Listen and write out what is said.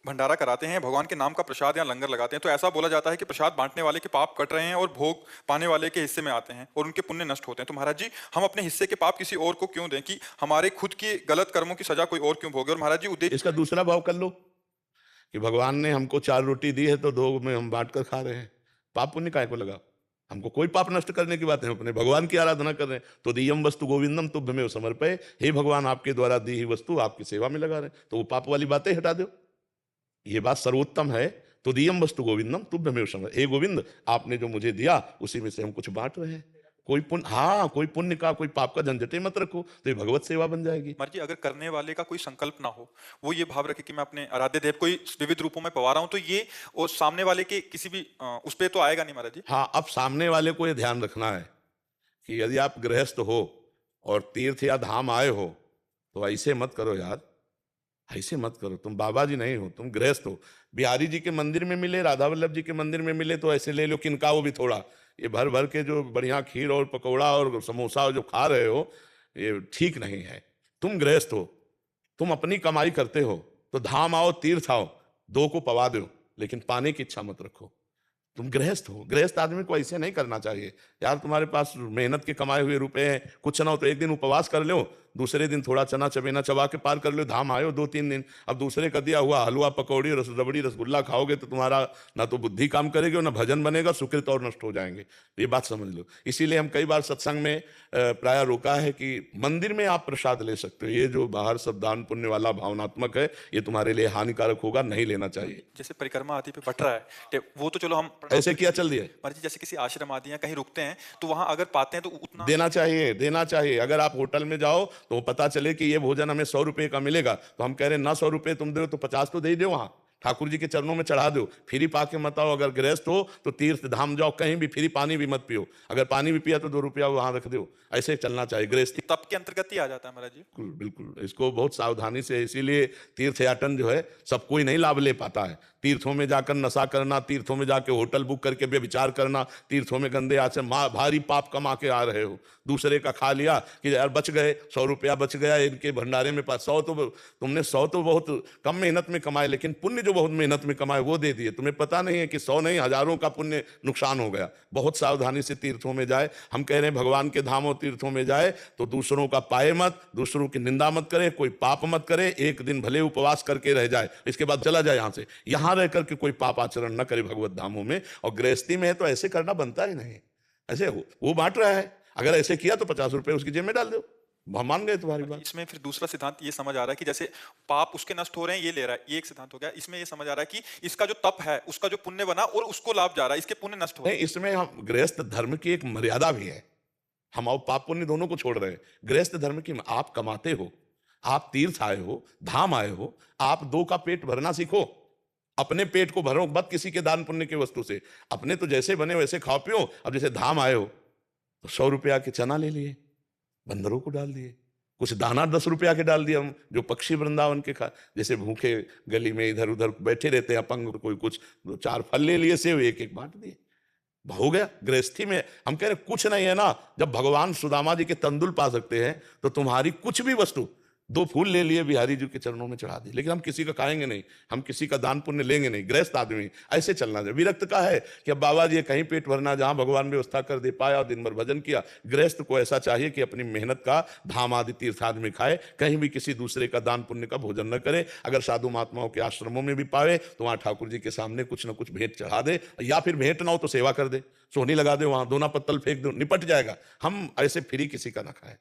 भंडारा कराते हैं, भगवान के नाम का प्रसाद या लंगर लगाते हैं, तो ऐसा बोला जाता है कि प्रसाद बांटने वाले के पाप कट रहे हैं और भोग पाने वाले के हिस्से में आते हैं और उनके पुण्य नष्ट होते हैं। तो महाराज जी, हम अपने हिस्से के पाप किसी और को क्यों दें, कि हमारे खुद के गलत कर्मों की सजा कोई और क्यों भोगे? और महाराज जी उद्देश्य इसका दूसरा भाव कर लो कि भगवान ने हमको 4 रोटी दी है तो 2 में हम बाँट कर खा रहे हैं। पाप पुण्य काहे को लगा? हमको कोई पाप नष्ट करने की बात है, हम अपने भगवान की आराधना कर रहे हैं। तो दीयम वस्तु गोविंदम तुभ्यमेव समर्पये, हे भगवान आपके द्वारा दी हुई वस्तु आपकी सेवा में लगा रहे हैं। तो वो पाप वाली बातें हटा दो। ये बात सर्वोत्तम है। तो दीयम वस्तु गोविंदम तुभ्यमेव समर्पये, हे गोविंद आपने जो मुझे दिया उसी में से हम कुछ बाँट रहे हैं। कोई पुण्य, हाँ, कोई पुण्य का कोई पाप का झंझट मत रखो, तो ये भगवत सेवा बन जाएगी। महाराज जी, अगर करने वाले का कोई संकल्प ना हो, वो ये भाव रखे कि मैं अपने आराध्य देव को ही विविध रूपों में पवा रहा हूं, तो ये और सामने वाले के किसी भी उस पे तो आएगा नहीं महाराज जी। हाँ, अब सामने वाले को ये ध्यान रखना है कि यदि आप गृहस्थ हो और तीर्थ या धाम आए हो, तो ऐसे मत करो यार, ऐसे मत करो। तुम बाबा जी नहीं हो, तुम गृहस्थ हो। बिहारी जी के मंदिर में मिले, राधा वल्लभ जी के मंदिर में मिले तो ऐसे ले लो, किनका वो भी थोड़ा। ये भर भर के जो बढ़िया खीर और पकौड़ा और समोसा जो खा रहे हो, ये ठीक नहीं है। तुम गृहस्थ हो, तुम अपनी कमाई करते हो, तो धाम आओ तीर्थ आओ, 2 को पवा दो, लेकिन पाने की इच्छा मत रखो। तुम गृहस्थ हो, गृहस्थ आदमी को ऐसे नहीं करना चाहिए। यार तुम्हारे पास मेहनत के कमाए हुए रुपए हैं, कुछ ना हो तो एक दिन उपवास कर लो, दूसरे दिन थोड़ा चना चबेना चबा के पार कर लो, धाम आयो 2-3 दिन। अब दूसरे का दिया हुआ हलवा पकौड़ी रबड़ी रसगुल्ला खाओगे तो तुम्हारा ना तो बुद्धि काम करेगी और ना भजन बनेगा, सुकृत और नष्ट हो जाएंगे। ये बात समझ लो। इसीलिए हम कई बार सत्संग में प्राय रोका है कि मंदिर में आप प्रसाद ले सकते हो, ये जो बाहर सब दान पुण्य वाला भावनात्मक है, ये तुम्हारे लिए हानिकारक होगा, नहीं लेना चाहिए। जैसे परिक्रमा आदि पे बट रहा है, वो तो चलो हम ऐसे किया चल दिया। महाराज जी, जैसे किसी आश्रम आदि या कहीं रुकते हैं तो वहां अगर पाते हैं तो उतना देना चाहिए, देना चाहिए। अगर आप होटल में जाओ तो पता चले कि ये भोजन हमें 100 रुपए का मिलेगा, तो हम कह रहे हैं ना 100 रुपए तुम दो तो 50 तो दे ही दो, वहां ठाकुर जी के चरणों में चढ़ा दो। फ्री पाके मत आओ। अगर गृहस्थ हो तो तीर्थ धाम जाओ, कहीं भी फ्री पानी भी मत पियो। अगर पानी भी पिया तो 2 रुपया वहां रख दो। ऐसे चलना चाहिए। गृहस्थी तप के अंतर्गत ही आ जाता है महाराज जी। बिल्कुल बिल्कुल, इसको बहुत सावधानी से, इसीलिए तीर्थयाटन जो है सब कोई नहीं लाभ ले पाता है। तीर्थों में जाकर नशा करना, तीर्थों में जाके होटल बुक करके व्यभिचार करना, तीर्थों में गंदे आचरण, भारी पाप कमा के आ रहे हो। दूसरे का खा लिया कि यार बच गए, 100 रुपया बच गया इनके भंडारे में। 100 तो तुमने 100 तो बहुत कम मेहनत में कमाए, लेकिन पुण्य जो बहुत मेहनत में कमाए वो दे दिए। तुम्हें पता नहीं है कि 100 नहीं हजारों का पुण्य नुकसान हो गया। बहुत सावधानी से तीर्थों में जाए। हम कह रहे हैं भगवान के धामों तीर्थों में जाए तो दूसरों का पाए मत, दूसरों की निंदा मत करे, कोई पाप मत करे। एक दिन भले उपवास करके रह जाए, इसके बाद चला जाए यहां से, यहां रह करके कोई पाप आचरण न करे भगवत धामों में। और गृहस्थी में है तो ऐसे करना बनता ही नहीं। ऐसे वो बांट रहा है, अगर ऐसे किया तो 50 रुपए उसकी जेब में डाल दो, हम मान गए तुम्हारी बात। इसमें फिर दूसरा सिद्धांत ये समझ आ रहा है कि जैसे पाप उसके नष्ट हो रहे हैं, ये ले रहा है, ये एक सिद्धांत हो गया। इसमें ये समझ आ रहा है कि इसका जो तप है, उसका जो पुण्य बना और उसको लाभ जा रहा है, इसके पुण्य नष्ट हो रहे नहीं, इसमें हम गृहस्थ धर्म की एक मर्यादा भी है। हम और पाप पुण्य दोनों को छोड़ रहे हैं। गृहस्थ धर्म की, आप कमाते हो, आप तीर्थ आए हो, धाम आए हो, आप 2 का पेट भरना सीखो। अपने पेट को भरो मत किसी के दान पुण्य की वस्तु से। अपने तो जैसे बने वैसे खाओ पियो। अब जैसे धाम आए हो तो 100 रुपया के चना ले लिए, बंदरों को डाल दिए, कुछ दाना 10 रुपया के डाल दिया। हम जो पक्षी वृंदावन के खा, जैसे भूखे गली में इधर उधर बैठे रहते हैं अपंग, कोई कुछ 2-4 फल ले लिए, सेव एक एक बांट दिए, हो गया। गृहस्थी में हम कह रहे कुछ नहीं है ना। जब भगवान सुदामा जी के तंदुल पा सकते हैं तो तुम्हारी कुछ भी वस्तु, 2 फूल ले लिए बिहारी जी के चरणों में चढ़ा दी, लेकिन हम किसी का खाएंगे नहीं, हम किसी का दान पुण्य लेंगे नहीं। गृहस्थ आदमी ऐसे चलना चाहिए। विरक्त का है कि अब बाबा जी कहीं पेट भरना, जहां भगवान व्यवस्था कर दे पाया और दिन भर भजन किया। गृहस्थ को ऐसा चाहिए कि अपनी मेहनत का धाम आदि तीर्थ आदि में खाए, कहीं भी किसी दूसरे का दान पुण्य का भोजन न करे। अगर साधु महात्माओं के आश्रमों में भी पावे तो वहां ठाकुर जी के सामने कुछ न कुछ भेंट चढ़ा दे, या फिर भेंट ना हो तो सेवा कर दे, सोहनी लगा दे, वहां दोना पत्तल फेंक दो, निपट जाएगा। हम ऐसे फ्री किसी का ना खाए।